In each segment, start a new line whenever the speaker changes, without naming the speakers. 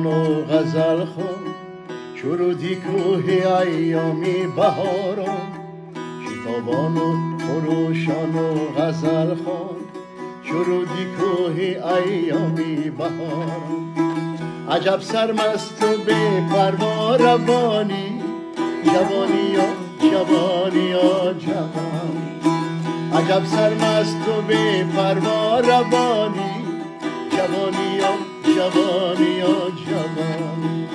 خان و غزل خان شرودی کوه ایامی بهاران شتابان و خروشان و غزل خان شرودی کوه ایامی بهاران عجب سرمست و بے پروا روانی جوانی جوانی جوانی عجب سرمست و بے پروا روانی جوانی جوانی جوانی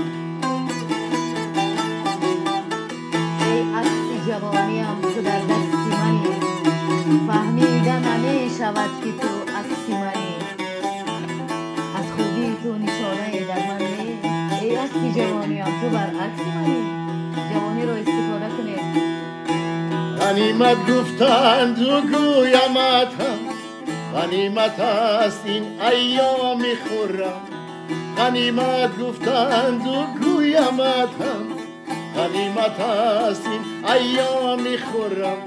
ای عکس جوانیم تو در دستی منی فهمیدم همه شود که تو عکسی منی از خوبی تو نشانه در من نی ای عکس جوانیم تو برعکسی منی جوانی رو استفاده کنید
غنیمت گفتند و گویمت هم غنیمت است این ایام خرم غنیمت گفتند و گویمت هم غنیمت است این ایام خرم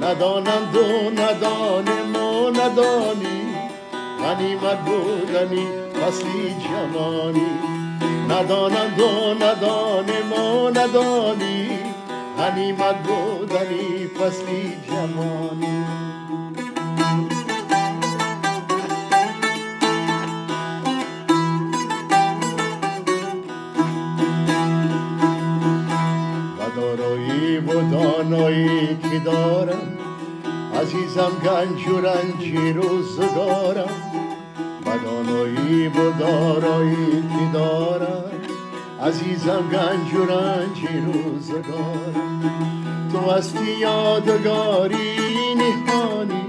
ندانند و ندانم و ندانی غنیمت بودنی فصلی جوانی ندانند و ندانم و ندانی غنیمت بودنی فصلی جوانی و دارایی و دانایی که دارم عزیزم گنج و رنج روزگارم بدانایی و دارایی که دارم عزیزم گنج و رنج روزگارم تو هستی یادگاری نهانی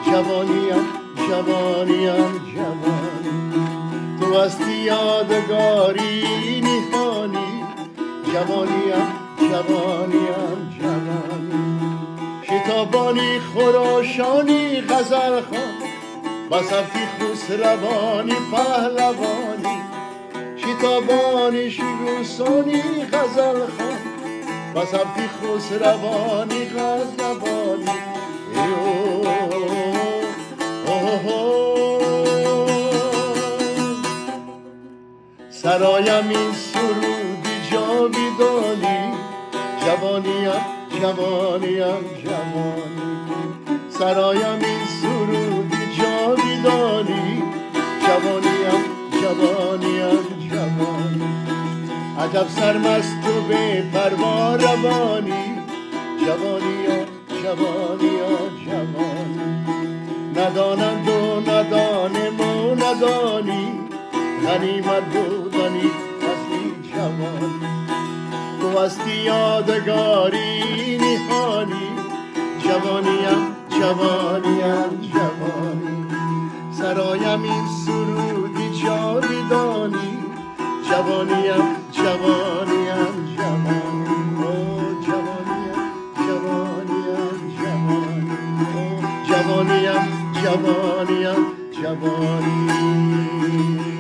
جوانیم جوانیم جوانی تو هستی یادگاری نهانی جوانیم جوانیم جوانی شتابانی خراشانی غزل خان بسفتی خسروانی پهلوانی شتابانی شگوسانی غزل خان بسفتی خسروانی غزلوانی سرایم این سرودی جاویدانی جوانیم جوانیم جوانی سرایم این سرودی جاویدانی جوانیم جوانیم جوانی عجب سرمست و بے پروا روانی جوانیم جوانیم جوانی ندانند و ندانم و ندانی غنیمت بودنی فصلی جوانی تو هستی یادگاری نهانی جوانیم جوانیم جوانی سرایم این سرودی جاویدانی جوانیم جوانیم جوانی جوانیم جوانیم جوانی جوانیم جوانیم جوانی